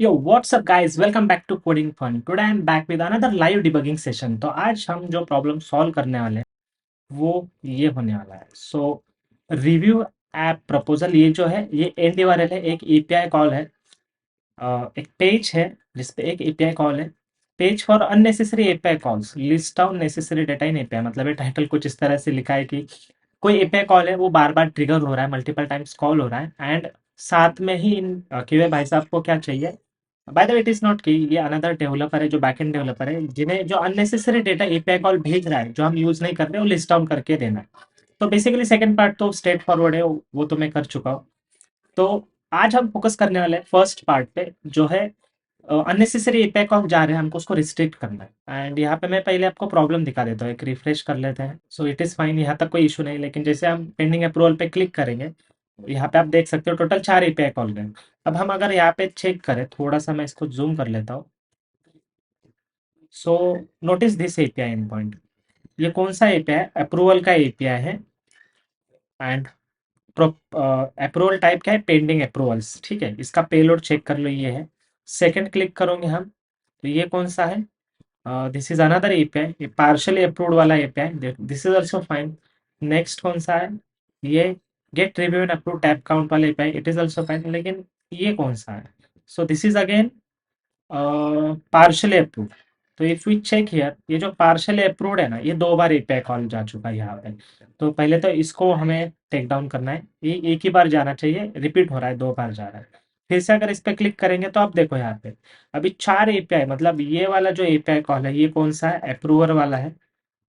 Yo, what's up guys? Welcome back to Coding Fun. Today I'm back with another live debugging session. तो आज हम जो problem solve करने वाले हैं वो ये होने वाला है. रिव्यू ऐप प्रपोजल ये जो है ये एंड URL है, एक एपीआई कॉल है, एक पेज है जिसपे एक एपीआई कॉल है. Page for unnecessary API calls list down necessary data in API. मतलब ये टाइटल कुछ इस तरह से लिखा है कि कोई एपीआई कॉल है वो बार बार ट्रिगर हो रहा है, मल्टीपल टाइम्स कॉल हो रहा है एंड साथ में ही इन क्यूए भाई साहब को क्या चाहिए. Bye the way it is not की ये अनदर डेवलपर है जो बैकएंड डेवलपर है जिन्हें जो अननेसेसरी डेटा एपीआई कॉल भेज रहा है जो हम यूज नहीं कर रहे वो लिस्ट डाउन करके देना है. तो बेसिकली सेकंड पार्ट तो स्ट्रेट फॉरवर्ड है, वो तो मैं कर चुका हूँ. तो आज हम फोकस करने वाले हैं फर्स्ट पार्ट पे जो है अननेसेसरी एपीआई कॉल जा रहे हैं हमको उसको रिस्ट्रिक्ट करना है. एंड यहाँ पे मैं पहले आपको प्रॉब्लम दिखा देता हूँ, एक रिफ्रेश कर लेते हैं. सो इट इज़ फाइन, यहाँ तक कोई इशू नहीं. लेकिन जैसे हम पेंडिंग अप्रूवल पे क्लिक करेंगे यहाँ पे आप देख सकते हो टोटल 4 एपीआई कॉल गए. अब हम अगर यहाँ पे चेक करें, थोड़ा सा मैं इसको जूम कर लेता हूँ. So notice this API endpoint. ये कौन सा एपीआई? अप्रूवल का एपीआई है. एंड अप्रूवल टाइप क्या है? Pending approvals. ठीक है, इसका पेलोड चेक कर लो, ये है. सेकंड क्लिक करोगे हम तो ये कौन सा है? दिस इज अनदर एपीआई, ये पार्शियली अप्रूव्ड वाला API. This is also fine. Next कौन सा है? ये get review and approve tab count वाला API. It is also fine. लेकिन ये कौन सा है? So this is again partially approved. तो इफ वी चेक हियर, ये जो पार्शियली अप्रूव्ड है ना, ये 2 बार एपीआई कॉल जा चुका है यहाँ पे. तो पहले तो इसको हमें टेक डाउन करना है. ये एक ही बार जाना चाहिए, रिपीट हो रहा है, 2 बार जा रहा है. फिर से अगर इस पे क्लिक करेंगे तो आप देखो यहाँ पे अभी 4 एपीआई, मतलब ये वाला जो एपीआई कॉल है ये कौन सा है? अप्रूवर वाला है,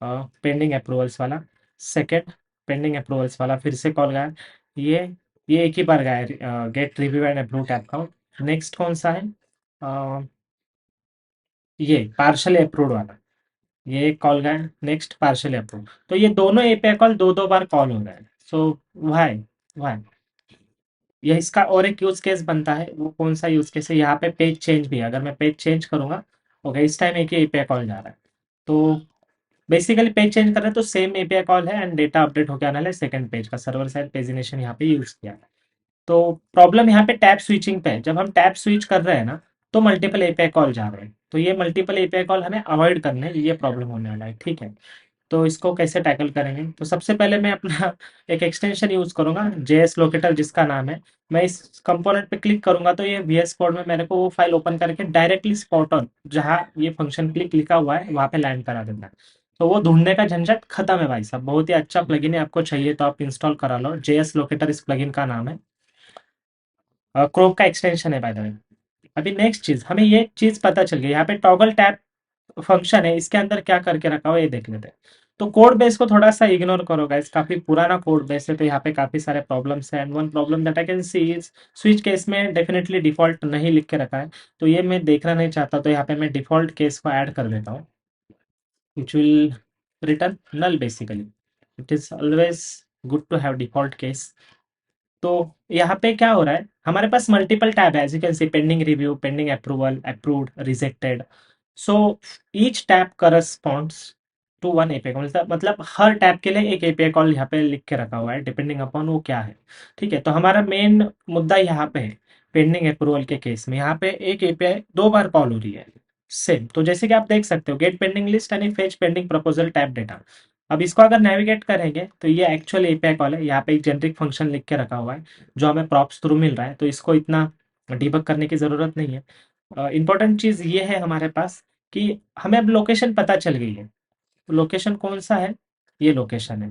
पेंडिंग अप्रूवल्स वाला. सेकेंड पेंडिंग अप्रूवल्स वाला फिर से कॉल गया है. ये ये एक ही बार गया है, get review and approve tab count. Next कौन सा है? अ, ये पार्शली अप्रूव्ड वाला, ये एक कॉल गया. Next partially approve. तो ये दोनों एपीआई कॉल दो दो बार कॉल हो रहा है. सो वाई वाई ये इसका और एक यूज केस बनता है. वो कौन सा यूज केस है? यहाँ पे पेज चेंज भी है. अगर मैं पेज चेंज करूंगा, ओके, इस टाइम एक ही एपीआई कॉल जा रहा है. तो बेसिकली पेज चेंज कर रहे हैं तो सेम एपीआई कॉल है एंड डेटा अपडेट होकर आने वाला है सेकंड पेज का. सर्वर साइड पेजिनेशन यहाँ पे यूज किया है. तो प्रॉब्लम यहाँ पे टैब स्विचिंग पे है. जब हम टैब स्विच कर रहे हैं ना तो मल्टीपल एपीआई कॉल जा रहे हैं. तो ये मल्टीपल एपीआई कॉल हमें अवॉइड करने हैं, ये प्रॉब्लम होने वाला है. ठीक है, तो इसको कैसे टैकल करेंगे? तो सबसे पहले मैं अपना एक एक्सटेंशन यूज करूंगा, जेएस लोकेटर जिसका नाम है. मैं इस कंपोनेंट पे क्लिक करूंगा तो ये वीएस कोड में मेरे को वो फाइल ओपन करके डायरेक्टली स्पॉट ऑन जहाँ ये फंक्शन क्लिक लिखा हुआ है वहां पे लैंड करा देता है. तो वो ढूंढने का झंझट खत्म है भाई साहब. बहुत ही अच्छा प्लगइन है, आपको चाहिए तो आप इंस्टॉल करा लो. जेएस लोकेटर इस प्लगइन का नाम है, क्रोम का एक्सटेंशन है बाय द वे. अभी नेक्स्ट चीज, हमें ये चीज पता चल गई. यहाँ पे टॉगल टैब फंक्शन है, इसके अंदर क्या करके रखा हुआ है ये देख लेते हैं. तो कोड बेस को थोड़ा सा इग्नोर करो गाइस, काफी पुराना कोड बेस है तो यहाँ पे काफी सारे प्रॉब्लम्स हैं. And one problem that I can see is switch case में डेफिनेटली डिफॉल्ट नहीं लिख के रखा है. तो ये मैं देखना नहीं चाहता, तो यहाँ पे मैं डिफॉल्ट केस को ऐड कर देता हूँ, which will return null basically. It is always good to have default case. तो यहाँ पे क्या हो रहा है, हमारे पास मल्टीपल टैब है as you can see, pending review, pending approval, approved, rejected. So each tab corresponds to one API call. मतलब हर टैब के लिए एक एपीआई कॉल यहाँ पे लिख के रखा हुआ है डिपेंडिंग अपॉन वो क्या है. ठीक है, तो हमारा मेन मुद्दा यहाँ पे है. पेंडिंग अप्रूवल के केस में यहाँ पे एक एपीआई 2 बार कॉल हो रही है सेम. तो जैसे कि आप देख सकते हो, get pending list and fetch pending proposal tab data. अब इसको अगर नेविगेट करेंगे तो ये एक्चुअल एपीआई कॉल है. यहाँ पे एक जेनरिक फंक्शन लिख के रखा हुआ है जो हमें प्रॉप्स थ्रू मिल रहा है, तो इसको इतना डिबग करने की जरूरत नहीं है. इंपॉर्टेंट चीज ये है हमारे पास कि हमें अब लोकेशन पता चल गई है. तो लोकेशन कौन सा है? ये लोकेशन है,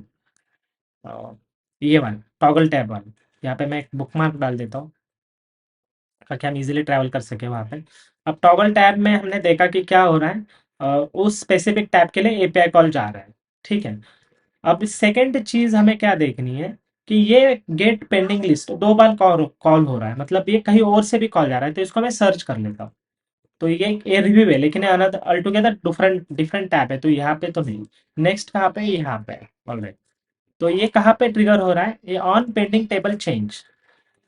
अ, ये वाला टॉगल टैब वाला. यहाँ पे मैं एक बुकमार्क डाल देता हूँ ताकि हम इजीली ट्रैवल कर सके वहाँ पे. अब टॉगल टैब में हमने देखा कि क्या हो रहा है, उस स्पेसिफिक टैब के लिए एपीआई कॉल जा रहा है. ठीक है, अब सेकंड चीज हमें क्या देखनी है कि ये गेट पेंडिंग लिस्ट 2 बार कॉल कॉल हो रहा है, मतलब ये कहीं और से भी कॉल जा रहा है. तो इसको मैं सर्च कर लेता हूँ. तो ये रिव्यू है लेकिन अनदर अल्टुगेदर डिफरेंट डिफरेंट टैब है, तो यहाँ पे तो नहीं. नेक्स्ट कहाँ पे? यहाँ पे ऑलराइट. तो ये कहाँ पे ट्रिगर हो रहा है? ये ऑन पेंडिंग टेबल चेंज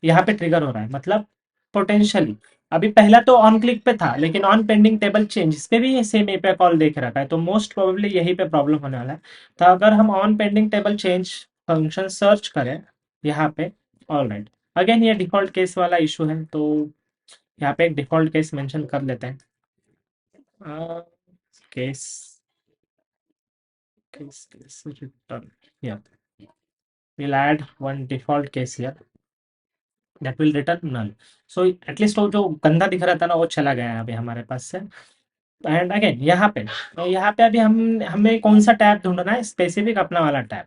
यहाँ पे ट्रिगर हो रहा है. मतलब पोटेंशियली अभी पहला तो ऑन क्लिक पे था लेकिन ऑन पेंडिंग टेबल चेंज इस पे भी ये सेम एपीआई कॉल देख रखा है. तो मोस्ट प्रोबेबली यही पे प्रॉब्लम होने वाला है. तो अगर हम on pending table change function search करें यहाँ पे, ऑल राइट, अगेन ये डिफॉल्ट केस वाला इशू है. तो यहाँ पे एक डिफॉल्ट केस मेंशन कर लेते हैं। केस केस केस रिटर्न, या we'll add one default case here that will return null. So at least वो जो गंदा दिख रहा था ना वो चला गया है अभी हमारे पास से। एंड अगेन यहाँ पे, तो यहाँ पे अभी हम हमें कौन सा टैब ढूंढना है, स्पेसिफिक अपना वाला टैब,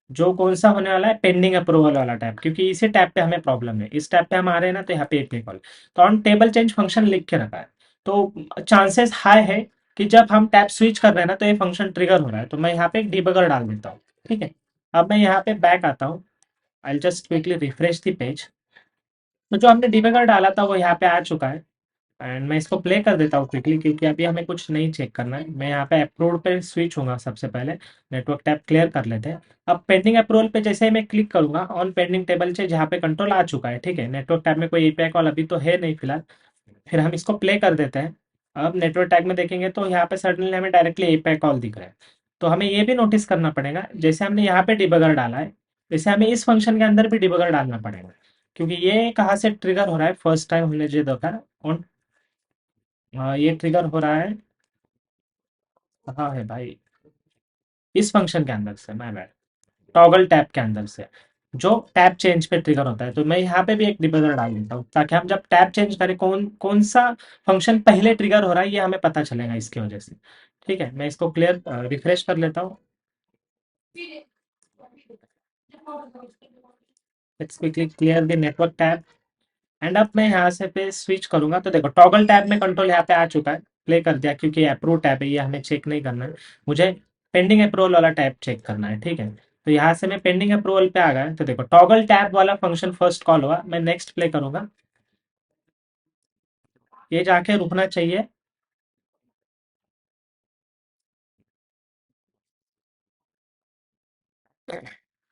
जो कौन सा होने वाला है, पेंडिंग अप्रूवल वाला टैब, क्योंकि इसी टैब पे हमें प्रॉब्लम है। इस टैब पे हम आ रहे हैं ना, तो यहाँ पे एपीआई कॉल, तो ऑन टेबल चेंज फंक्शन लिख के रखा है, तो चांसेस हाई है कि जब हम टैब स्विच कर रहे हैं ना तो ये फंक्शन ट्रिगर हो रहा है। तो मैं यहाँ पे एक डिबगर डाल देता हूँ, ठीक है। अब मैं यहाँ पे बैक आता हूँ, I just quickly refresh the page. तो जो हमने डिबगर डाला था वो यहाँ पे आ चुका है। एंड मैं इसको प्ले कर देता हूँ क्विकली, क्योंकि अभी हमें कुछ नहीं चेक करना है। मैं यहाँ पे अप्रूव पे स्विच होगा सबसे पहले, नेटवर्क टैब क्लियर कर लेते हैं। अब पेंडिंग अप्रूवल पे जैसे ही मैं क्लिक करूंगा, ऑन पेंडिंग टेबल से जहाँ पे कंट्रोल आ चुका है, ठीक है। नेटवर्क टैब में कोई एपीआई कॉल अभी तो है नहीं फिलहाल। फिर हम इसको प्ले कर देते हैं। अब नेटवर्क टैग में देखेंगे तो यहाँ पे सडनली हमें डायरेक्टली एपीआई कॉल दिख रहा है। तो हमें ये भी नोटिस करना पड़ेगा, जैसे हमने यहाँ पे डिबगर डाला है, वैसे हमें इस फंक्शन के अंदर भी डिबगर डालना पड़ेगा, क्योंकि ये कहाँ से ट्रिगर हो रहा है। फर्स्ट टाइम हमने जो देखा ऑन, ये ट्रिगर हो रहा है कहाँ है भाई, इस फंक्शन के अंदर से, मैं बैड टॉगल टैब के अंदर से, जो टैब चेंज पे ट्रिगर होता है। तो मैं यहाँ पे भी एक डिबगर डाल देता हूँ, ताकि हम जब टैब चेंज करें कौन कौन सा फंक्शन पहले ट्रिगर हो रहा है ये हमें पता चलेगा इसकी वजह से। ठीक है, मैं इसको क्लियर रिफ्रेश कर लेता हूँ। Let's quickly clear the network tab. And अब मैं यहाँ से पे स्विच करूंगा, तो देखो टॉगल टैब में कंट्रोल यहाँ पे आ चुका है, प्ले कर दिया, क्योंकि अप्रूव टैब है, ये हमें चेक नहीं करना है। मुझे पेंडिंग अप्रूवल वाला टैब चेक करना है, ठीक है। तो यहाँ से मैं पेंडिंग अप्रूवल पे आ गया, तो देखो टॉगल टैब वाला फंक्शन फर्स्ट कॉल हुआ। मैं नेक्स्ट प्ले करूंगा, ये जाके रुकना चाहिए।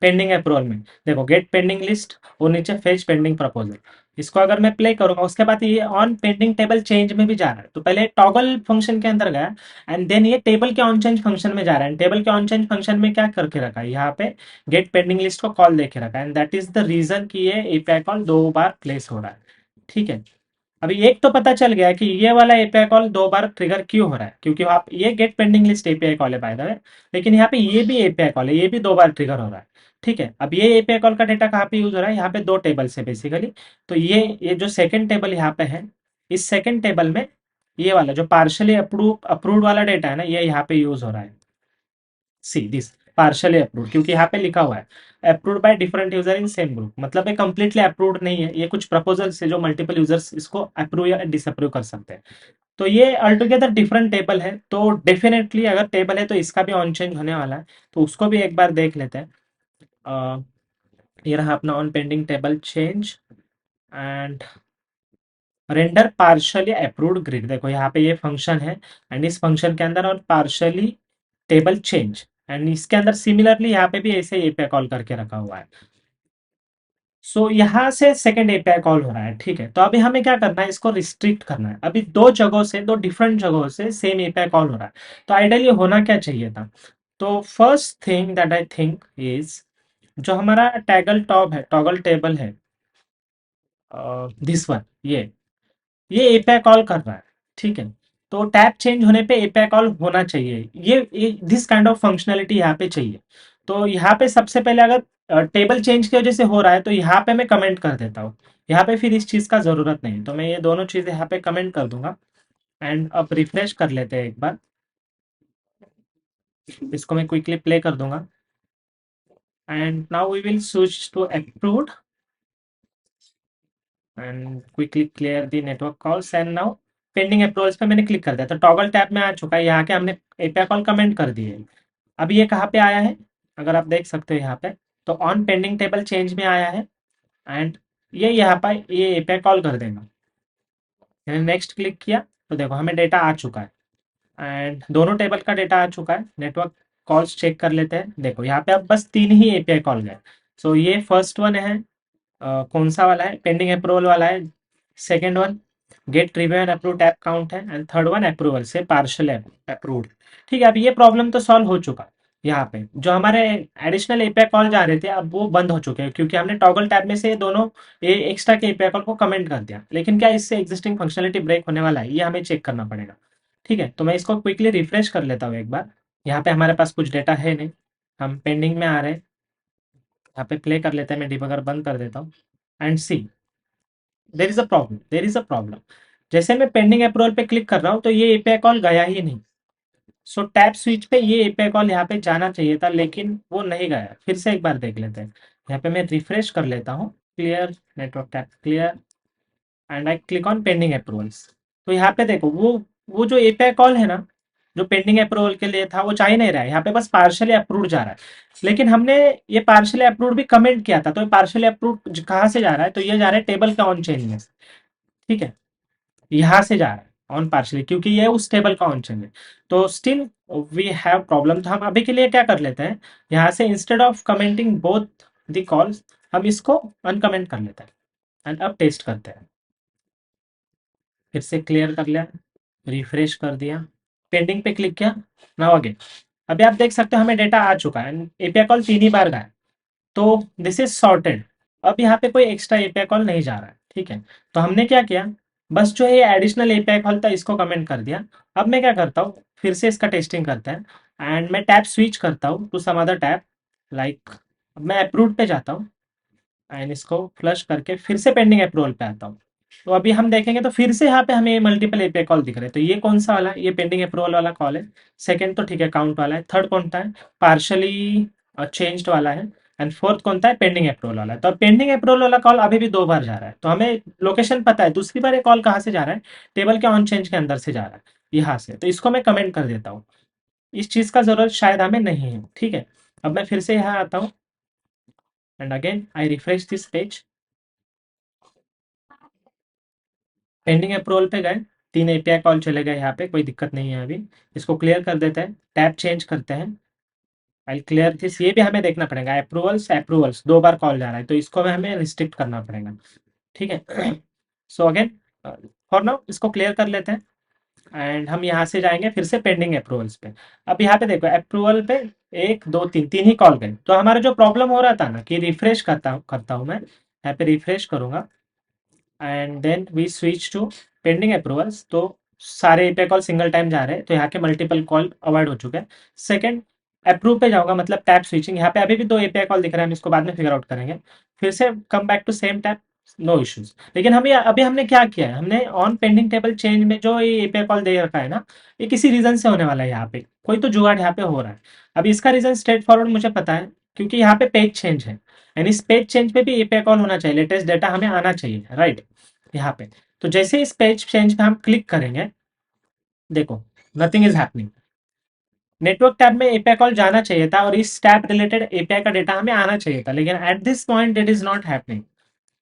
पेंडिंग अप्रूवल में देखो गेट पेंडिंग लिस्ट और नीचे फेच पेंडिंग प्रपोजल, इसको अगर मैं प्ले करूंगा उसके बाद ये ऑन पेंडिंग टेबल चेंज में भी जा रहा है। तो पहले टॉगल फंक्शन के अंदर गया, एंड देन ये टेबल के ऑन चेंज फंक्शन में जा रहा है। टेबल के ऑन चेंज फंक्शन में क्या करके रखा है, यहाँ पे गेट पेंडिंग लिस्ट को कॉल देके रखा है, and that is the reason कि ये एपीआई कॉल 2 बार प्लेस हो रहा है, ठीक है। अभी एक तो पता चल गया कि ये वाला एपीआई कॉल 2 बार ट्रिगर क्यों हो रहा है, क्योंकि आप ये get pending list API call है बाय द वे, लेकिन यहाँ पे ये भी एपीआई कॉल है, ये भी 2 बार ट्रिगर हो रहा है, ठीक है। अब ये एपीआई कॉल का डेटा कहाँ पे यूज हो रहा है, यहाँ पे 2 टेबल्स है बेसिकली। तो ये जो सेकंड टेबल यहाँ पे है, इस सेकंड टेबल में ये वाला जो पार्शली अप्रूव्ड वाला डेटा है ना, ये यहाँ पे यूज हो रहा है। सी दिस पार्शली अप्रूव्ड, क्योंकि यहाँ पे लिखा हुआ है approved by different user in same group, मतलब ये कंप्लीटली अप्रूव्ड नहीं है, ये कुछ प्रपोजल से जो मल्टीपल यूजर्स इसको अप्रूव या डिसअप्रूव कर सकते हैं। तो ये ऑलटुगेदर डिफरेंट टेबल है, तो डेफिनेटली अगर टेबल है तो इसका भी ऑन चेंज होने वाला है। तो उसको भी एक बार देख लेते हैं। ये रहा अपना on pending table change and render partially approved grid. देखो यहाँ पे ये फंक्शन है, एंड इस फंक्शन के अंदर और पार्शली टेबल चेंज, एंड इसके अंदर सिमिलरली यहाँ पे भी ऐसे एपीआई कॉल करके रखा हुआ है। सो यहाँ से सेकंड एपीआई कॉल हो रहा है, ठीक है। तो अभी हमें क्या करना है, इसको रिस्ट्रिक्ट करना है। अभी दो जगहों से, दो डिफरेंट जगहों से सेम एपीआई कॉल हो रहा है, तो आइडियली होना क्या चाहिए था। तो first thing that I think is, जो हमारा टॉगल टेबल है, दिस वन, ये एपीआई कॉल कर रहा है, ठीक है। तो टैब चेंज होने पे एपीआई कॉल होना चाहिए, ये दिस काइंड ऑफ फंक्शनलिटी यहाँ पे चाहिए। तो यहाँ पे सबसे पहले अगर टेबल चेंज की वजह से हो रहा है तो यहाँ पे मैं कमेंट कर देता हूँ, यहाँ पे फिर इस चीज़ का ज़रूरत नहीं, तो मैं ये दोनों चीज़ें यहाँ पे कमेंट कर दूंगा। एंड अब रिफ्रेश कर लेते हैं एक बार, इसको मैं क्विकली प्ले कर दूंगा। And now we will switch to approved and quickly clear the network calls. And now pending approvals पे मैंने क्लिक कर दिया, तो टॉगल टैब में आ चुका है, यहाँ के हमने एपीआई कॉल कमेंट कर दिए। अब ये कहाँ पे आया है, अगर आप देख सकते हो यहाँ पे, तो ऑन पेंडिंग टेबल चेंज में आया है, एंड ये यहाँ पर ये एपीआई कॉल कर देगा। मैंने नेक्स्ट क्लिक किया, तो देखो हमें डेटा आ चुका है, एंड दोनों टेबल का डेटा आ चुका है। नेटवर्क कॉल्स चेक कर लेते हैं। देखो यहाँ पे अब बस 3 ही एपीआई कॉल गए। सो ये फर्स्ट वन है, कौन सा वाला है, पेंडिंग अप्रूवल वाला है। Second one get review and approve tap count है, एंड थर्ड वन अप्रूवल से पार्शियल अप्रूव्ड। ठीक है, अब ये प्रॉब्लम तो सॉल्व हो चुका। यहाँ पे जो हमारे एडिशनल एपीआई कॉल जा रहे थे अब वो बंद हो चुके हैं, क्योंकि हमने टॉगल टैब में से ये दोनों एक्स्ट्रा के एपीआई कॉल को कमेंट कर दिया। लेकिन क्या इससे एग्जिस्टिंग फंक्शनलिटी ब्रेक होने वाला है, ये हमें चेक करना पड़ेगा। ठीक है, तो मैं इसको क्विकली रिफ्रेश कर लेता हूँ एक बार। यहाँ पे हमारे पास कुछ डेटा है नहीं, हम पेंडिंग में आ रहे हैं। यहाँ पे प्ले कर लेते हैं, मैं डिबगर बंद कर देता हूँ and see there is a problem, there is a problem. जैसे मैं पेंडिंग अप्रूवल पे क्लिक कर रहा हूँ तो ये एपीआई कॉल गया ही नहीं। सो टैप स्विच पे ये एपीआई कॉल यहाँ पे जाना चाहिए था, लेकिन वो नहीं गया। फिर से एक बार देख लेते हैं। यहाँ पे मैं रिफ्रेश कर लेता हूँ, clear network tap clear, and I click on pending approvals. तो यहाँ पे देखो वो जो एपीआई कॉल है ना, जो पेंडिंग अप्रूवल के लिए था वो जा ही नहीं रहा है। यहाँ पे बस पार्शियली अप्रूव्ड जा रहा है। लेकिन हमने ये पार्शियली अप्रूव्ड भी कमेंट किया था, तो ये पार्शियली अप्रूव्ड कहाँ से जा रहा है, तो ये जा रहा है टेबल का ऑन चेंज में से। ठीक है, यहाँ से जा रहा है ऑन पार्शली, क्योंकि ये उस टेबल का ऑन चेंज है। तो स्टिल वी हैव प्रॉब्लम। तो हम अभी के लिए क्या कर लेते हैं, यहाँ से instead of commenting both the calls, हम इसको अनकमेंट कर लेते हैं एंड अब टेस्ट करते हैं। फिर से क्लियर कर लिया, रिफ्रेश कर दिया, पेंडिंग पे क्लिक किया, नाउ अगेन। अभी आप देख सकते हो हमें डेटा आ चुका है, एपीआई कॉल 3 ही बार गया। तो दिस इज सॉर्टेड। अब यहाँ पे कोई एक्स्ट्रा एपीआई कॉल नहीं जा रहा है। ठीक है, तो हमने क्या किया, बस जो ये एडिशनल एपीआई कॉल था इसको कमेंट कर दिया। अब मैं क्या करता हूँ, फिर से इसका टेस्टिंग करते हैं एंड मैं टैब स्विच करता हूँ to some other tab, like मैं अप्रूव्ड पे जाता हूँ एंड इसको फ्लश करके फिर से पेंडिंग अप्रूवल पे आता हूँ। तो अभी हम देखेंगे तो फिर से यहाँ पे हमें मल्टीपल एपीआई कॉल दिख रहे हैं। तो ये कौन सा वाला है, ये पेंडिंग अप्रूवल वाला कॉल है। सेकंड तो ठीक है, काउंट वाला है। थर्ड कौन सा है, पार्शली चेंज्ड वाला है। एंड फोर्थ कौन सा है, पेंडिंग अप्रूवल वाला है। तो पेंडिंग अप्रूवल वाला कॉल अभी भी 2 बार जा रहा है, तो हमें लोकेशन पता है। दूसरी बार ये कॉल कहाँ से जा रहा है, टेबल के ऑन चेंज के अंदर से जा रहा है, यहाँ से। तो इसको मैं कमेंट कर देता हूँ, इस चीज का जरूरत शायद हमें नहीं है। ठीक है, अब मैं फिर से यहाँ आता हूँ and again I refresh this page. Pending approval पे गए, 3 एपीआई कॉल चले गए, यहाँ पे कोई दिक्कत नहीं है। अभी इसको क्लियर कर देते हैं, टैब चेंज करते हैं। आई क्लियर दिस, ये भी हमें देखना पड़ेगा। अप्रूवल्स अप्रूवल्स 2 बार कॉल जा रहा है, तो इसको भी हमें रिस्ट्रिक्ट करना पड़ेगा। ठीक है, सो अगेन फॉर नाउ इसको क्लियर कर लेते हैं एंड हम यहाँ से जाएंगे फिर से पेंडिंग अप्रूवल्स पे। अब यहाँ पे देखो अप्रूवल पे 1 2 3 ही कॉल गए। तो हमारा जो प्रॉब्लम हो रहा था ना कि रिफ्रेश करता हूँ मैं, यहाँ पे रिफ्रेश करूंगा and then we switch to pending approvals. तो सारे एपीआई कॉल सिंगल टाइम जा रहे हैं, तो यहाँ के मल्टीपल कॉल अवॉइड हो चुके हैं। सेकंड, अप्रूव पे जाऊंगा, मतलब टैप स्विचिंग। यहाँ पे अभी भी 2 एपीआई कॉल दिख रहे हैं, हम इसको बाद में फिगर आउट करेंगे। फिर से come back to same tap, no issues. लेकिन हम अभी हमने क्या किया है, हमने ऑन पेंडिंग टेबल चेंज में जो ये एपीआई कॉल दे रखा है ना, ये किसी रीजन से होने वाला है। यहाँ पे कोई तो जुगाड़ यहाँ पे हो रहा है। अभी इसका रीजन स्ट्रेट फॉरवर्ड मुझे पता है, क्योंकि यहाँ पे पेज चेंज है एंड इस पेज चेंज पे भी एपीआई कॉल होना चाहिए, लेटेस्ट डेटा हमें आना चाहिए, राइट। यहाँ पे तो जैसे इस पेज चेंज पे हम क्लिक करेंगे, देखो nothing is happening. Network tab में एपीआई कॉल जाना चाहिए था और इस टैब रिलेटेड एपीआई का डेटा हमें आना चाहिए था, लेकिन eight this point it is not happening,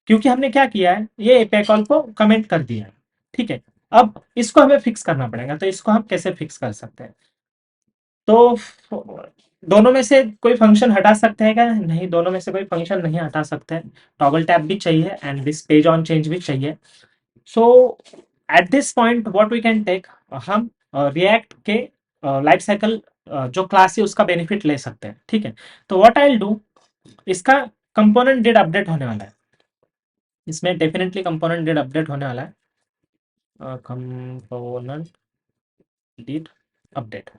क्योंकि हमने क्या किया है, ये एपीआई कॉल को कमेंट कर दिया है। ठीक है, अब इसको हमें फिक्स करना पड़ेगा। तो इसको हम कैसे फिक्स कर सकते हैं, तो दोनों में से कोई फंक्शन हटा सकते हैं क्या, नहीं, दोनों में से कोई फंक्शन नहीं हटा सकते। टॉगल टैब भी चाहिए and this page on change भी चाहिए। So at this point what we can take, हम रिएक्ट के लाइफ साइकिल जो क्लास है उसका बेनिफिट ले सकते हैं। ठीक है, तो व्हाट आई विल डू, इसका कंपोनेंट डिड अपडेट होने वाला है, इसमें डेफिनेटली कंपोनेंट डिड अपडेट होने वाला है। Component did update.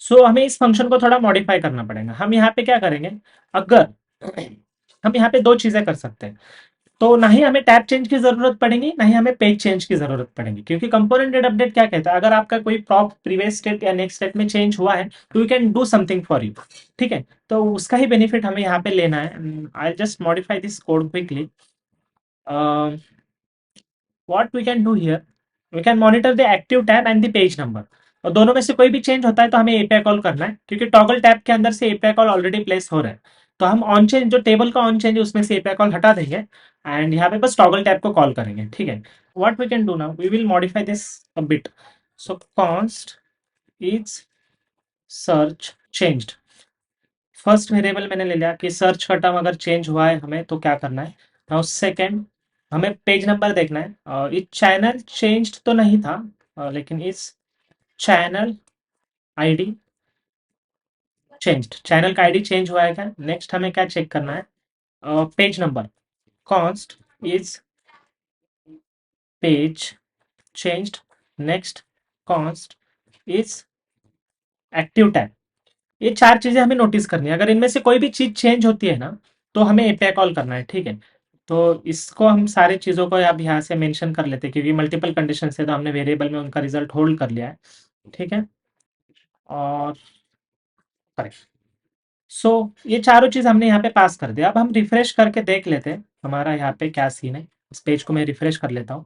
सो हमें इस फंक्शन को थोड़ा मॉडिफाई करना पड़ेगा। हम यहाँ पे क्या करेंगे, अगर हम यहाँ पे 2 चीजें कर सकते हैं, तो ना ही हमें टैब चेंज की जरूरत पड़ेगी, ना ही हमें पेज चेंज की जरूरत पड़ेगी, क्योंकि कंपोनेंट डेट अपडेट क्या कहता है, अगर आपका कोई प्रॉप प्रीवियस स्टेट या नेक्स्ट स्टेट में चेंज हुआ है तो you can do something for you. ठीक है, तो उसका ही बेनिफिट हमें यहाँ पे लेना है। I just modify this code quickly. What we can do here, we can monitor the active tab and the page number. और दोनों में से कोई भी चेंज होता है तो हमें एपीआई कॉल करना है, क्योंकि टॉगल टैब के अंदर से एपीआई कॉल ऑलरेडी प्लेस हो रहा है। तो हम ऑन चेंज जो टेबल का ऑन चेंज है उसमें से एपीआई कॉल हटा देंगे एंड यहाँ पे बस टॉगल टैब को कॉल करेंगे। ठीक है, what we can do now, we will modify this a bit. So const is search changed. First variable मैंने ले लिया कि सर्च का टर्म अगर चेंज हुआ है हमें तो क्या करना है। नाउ सेकंड, हमें पेज नंबर देखना है। इस चैनल चेंज्ड तो नहीं था, लेकिन इस चैनल आईडी चेंज्ड, चैनल का आईडी चेंज हुआ है क्या? नेक्स्ट हमें क्या चेक करना है? Page number, const is page changed, next const is active tab. ये चार चीजें हमें नोटिस करनी है। अगर इनमें से कोई भी चीज चेंज होती है ना, तो हमें एपीआई कॉल करना है, ठीक है। तो इसको हम सारी चीजों को अब यहाँ से मेंशन कर लेते हैं, क्योंकि मल्टीपल कंडीशन से तो हमने वेरिएबल में उनका रिजल्ट होल्ड कर लिया है, ठीक है। और करेक्ट। सो ये चारों चीज हमने यहाँ पे पास कर दिया। अब हम रिफ्रेश करके देख लेते हैं हमारा यहाँ पे क्या सीन है। इस पेज को मैं रिफ्रेश कर लेता हूँ,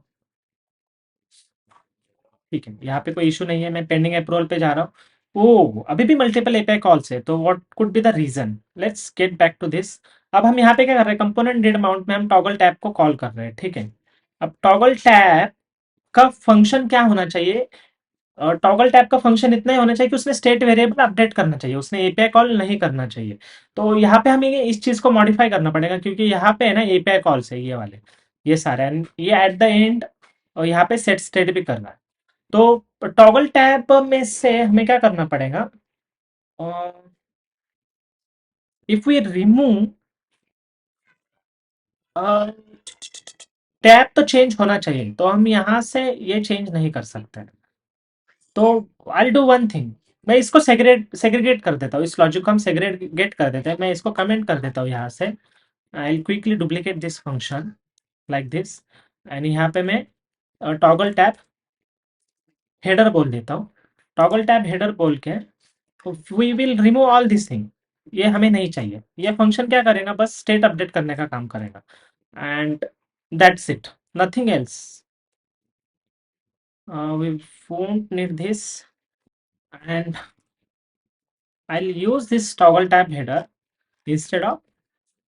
ठीक है। यहाँ पे कोई इशू नहीं है। मैं पेंडिंग अप्रूवल पे जा रहा हूँ। ओ, अभी भी मल्टीपल एपीआई कॉल्स है, तो what could be the reason? Let's get back to this. अब हम यहाँ पे क्या कर रहे हैं? कंपोनेंट डीड अमाउंट में हम टॉगल टैब को कॉल कर रहे हैं, ठीक है। अब टॉगल टैब का फंक्शन क्या होना चाहिए? टॉगल टैब का फंक्शन इतना ही होना चाहिए कि उसने स्टेट वेरिएबल अपडेट करना चाहिए, उसने एपीआई कॉल नहीं करना चाहिए। तो यहाँ पे हमें इस चीज को मॉडिफाई करना पड़ेगा, क्योंकि यहाँ पे है ना एपीआई कॉल्स है ये वाले, ये सारे, and ये एट द एंड और यहाँ पे सेट स्टेट भी करना है। तो टॉगल टैब में से हमें क्या करना पड़ेगा? इफ वी रिमूव, टैब तो चेंज होना चाहिए, तो हम यहाँ से ये चेंज नहीं कर सकते। तो आई डू वन थिंग, मैं इसको सेग्रीगेट कर देता हूँ, इस लॉजिक को हम सेग्रीगेट कर देते हैं। मैं इसको कमेंट कर देता हूँ यहाँ से। I quickly duplicate this function like this, and यहाँ पे मैं टॉगल टैब हेडर बोल देता हूँ। टॉगल टैब हेडर बोल के we will remove all this thing. ये हमें नहीं चाहिए। ये फंक्शन क्या करेगा? बस स्टेट अपडेट करने का काम करेगा, and that's it, nothing else. We won't need this, and I'll use this toggle tab header instead of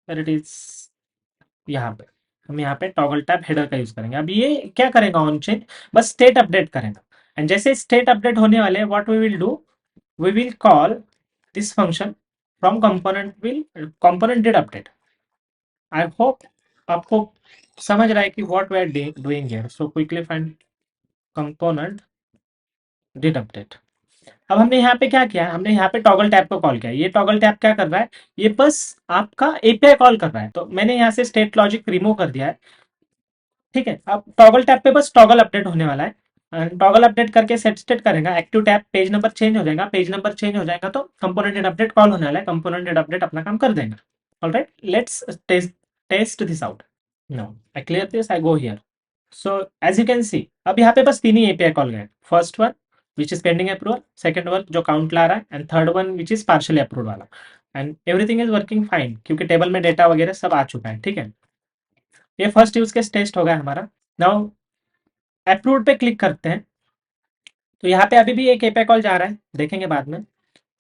where it is, यहाँ पे हम यहाँ पे टॉगल टैब हेडर का यूज करेंगे। अब ये क्या करेगा? ऑन चेन बस स्टेट अपडेट करेगा, एंड जैसे स्टेट अपडेट होने वाले, what we will do, we will call this function from component did update. I hope आपको समझ रहा है कि what we are doing here. So quickly find component did update. अब हमने यहाँ पे क्या किया? हमने यहाँ पे टॉगल टैब को कॉल किया। ये टॉगल टैब क्या कर रहा है? ये बस आपका एपीआई कॉल कर रहा है। तो मैंने यहाँ से स्टेट लॉजिक रिमूव कर दिया है, ठीक है। अब टॉगल टैब पे बस टॉगल अपडेट होने वाला है। टॉगल अपडेट करके सेट स्टेट करेगा, active tab page number change हो जाएगा, पेज नंबर चेंज हो जाएगा तो कंपोनेंटेड अपडेट कॉल होने वाला है, कंपोनेंटेड अपडेट अपना काम कर देगा। Alright, let's test this out. No, I clear this, I go here. So as you can see, अब यहाँ पे बस तीन ही एपीआई कॉल गए। First one which is pending approval, second one जो काउंट ला रहा है, and third one which is partially approve वाला। And everything is working fine, क्योंकि टेबल में डेटा वगैरह सब आ चुका है, ठीक है। ये फर्स्ट यूज केस टेस्ट हो गया हमारा। नाउ अप्रूव्ड पे क्लिक करते हैं, तो यहाँ पे अभी भी एक एपीआई कॉल जा रहा है, देखेंगे बाद में।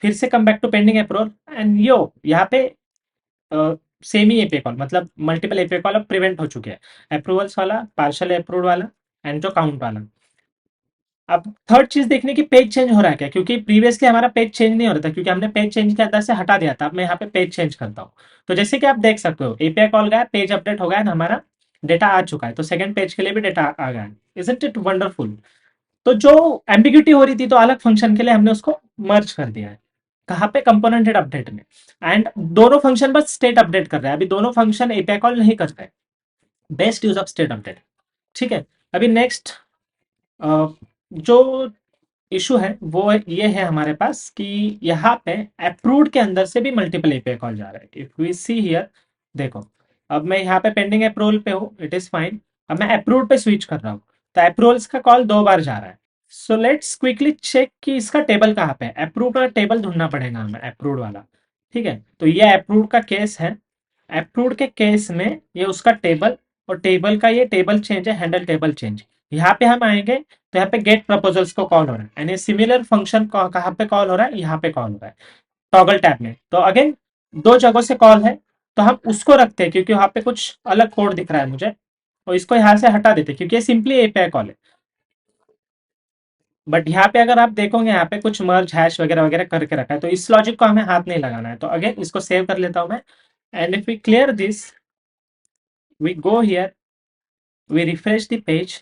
फिर से come back to pending approval, and यो यहाँ पे सेम ही एपीआई कॉल, मतलब मल्टीपल एपीआई कॉल अब प्रिवेंट हो चुके हैं, अप्रूवल्स वाला, पार्शियल अप्रूव्ड वाला, एंड जो काउंट वाला। अब थर्ड चीज देखने की, पेज चेंज हो रहा है क्या? क्योंकि प्रीवियसली हमारा पेज चेंज नहीं हो रहा था, क्योंकि हमने पेज चेंज के अंदर से हटा दिया था। अब मैं यहाँ पे पेज चेंज करता हूँ, तो जैसे कि आप देख सकते हो एपीआई कॉल गया, पेज अपडेट हो गया, हमारा डेटा आ चुका है। तो सेकंड पेज के लिए भी डेटा आ गया है। Isn't it wonderful? तो जो एम्बिग्यूटी हो रही थी, तो अलग फंक्शन के लिए हमने उसको मर्ज कर दिया है। कहाँ पे? कंपोनेंटेड अपडेट में। एंड दोनों फंक्शन बस स्टेट अपडेट कर रहे हैं, अभी दोनों फंक्शन एपीआई कॉल नहीं कर रहे। Best use of state update, ठीक है। अभी नेक्स्ट जो इशू है वो ये है हमारे पास कि यहाँ पे अप्रूव्ड के अंदर से भी मल्टीपल एपीआई कॉल जा रहा है। इफ वी सी हियर, देखो, अब मैं यहाँ पे पेंडिंग अप्रूवल पे हूँ, इट इज फाइन। अब मैं अप्रूव्ड पे स्विच कर रहा हूँ, तो अप्रूवल्स का कॉल दो बार जा रहा है। सो लेट्स क्विकली चेक कि इसका टेबल कहाँ पे है। अप्रूव का टेबल ढूंढना पड़ेगा हमें, अप्रूव्ड वाला, ठीक है। तो ये अप्रूव्ड का केस है। अप्रूव्ड के केस में ये उसका टेबल, और टेबल का ये टेबल चेंज है, हैंडल टेबल चेंज। यहाँ पे हम आएंगे, तो यहाँ पे गेट प्रपोजल्स को कॉल हो रहा है, यानी सिमिलर फंक्शन कहाँ पे कॉल हो रहा है? यहाँ पे कॉल हो रहा है टॉगल टैब में। तो अगेन दो जगहों से कॉल है, तो हम उसको रखते हैं, क्योंकि वहां पे कुछ अलग कोड दिख रहा है मुझे, और इसको यहाँ से हटा देते हैं, क्योंकि ये सिंपली एपीआई कॉल है। बट यहाँ पे अगर आप देखोगे, यहाँ पे कुछ मर्ज हैश वगैरह वगैरह करके रखा है, तो इस लॉजिक को हमें हाथ नहीं लगाना है। तो अगेन इसको सेव कर लेता हूँ मैं, and if we clear this, we go here, we refresh the page,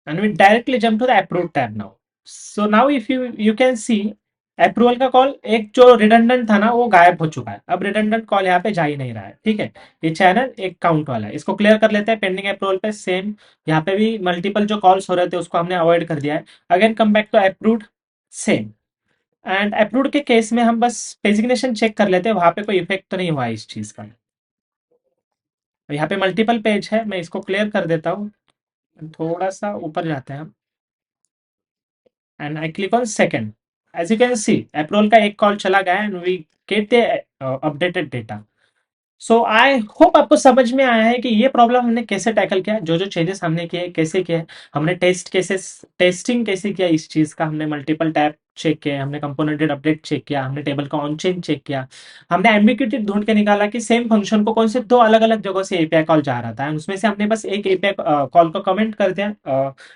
and we directly jump to the approved tab now. So now if you can see, approval का कॉल एक जो redundant था ना वो गायब हो चुका है, अब रिडंडेंट कॉल यहाँ पे जा ही नहीं रहा है, ठीक है। ये चैनल एक काउंट वाला है, इसको क्लियर कर लेते हैं। पेंडिंग अप्रूवल पे सेम, यहाँ पे भी मल्टीपल जो कॉल्स हो रहे थे उसको हमने अवॉइड कर दिया है। Again come back to approved, same. And approved के केस में हम बस डेजिग्नेशन चेक कर लेते हैं, वहां पे कोई इफेक्ट तो नहीं हुआ है इस चीज का। यहाँ पे मल्टीपल पेज है, मैं इसको क्लियर कर देता हूँ। थोड़ा सा ऊपर जाते हैं हम, and I click on second. As you can see approval का एक कॉल चला गया and we get the updated data. So I hope आपको समझ में आया है कि ये प्रॉब्लम हमने कैसे टैकल किया, जो जो चेंजेस हमने किए कैसे किए, हमने टेस्टिंग कैसे किया इस चीज का, हमने मल्टीपल टैब चेक किया, हमने कंपोनेंटेड अपडेट चेक किया, हमने टेबल का ऑन चेन चेक किया, हमने एम्बिग्यूटी ढूंढ के निकाला कि सेम फंक्शन को कौन से दो अलग अलग जगह से एपीआई कॉल जा रहा था, and उसमें से हमने बस एक एपीआई कॉल को कमेंट कर दिया,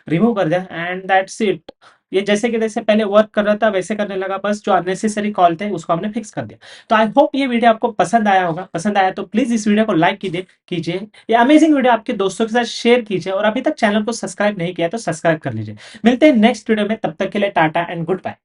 रिमूव कर दिया, एंड दैट्स इट। ये जैसे कि जैसे पहले वर्क कर रहा था वैसे करने लगा, बस जो अननेसेसरी कॉल थे उसको हमने फिक्स कर दिया। तो आई होप ये वीडियो आपको पसंद आया होगा, पसंद आया तो प्लीज इस वीडियो को लाइक कीजिए, ये अमेजिंग वीडियो आपके दोस्तों के साथ शेयर कीजिए, और अभी तक चैनल को सब्सक्राइब नहीं किया तो सब्सक्राइब कर लीजिए। मिलते हैं नेक्स्ट वीडियो में, तब तक के लिए टाटा एंड गुड बाय।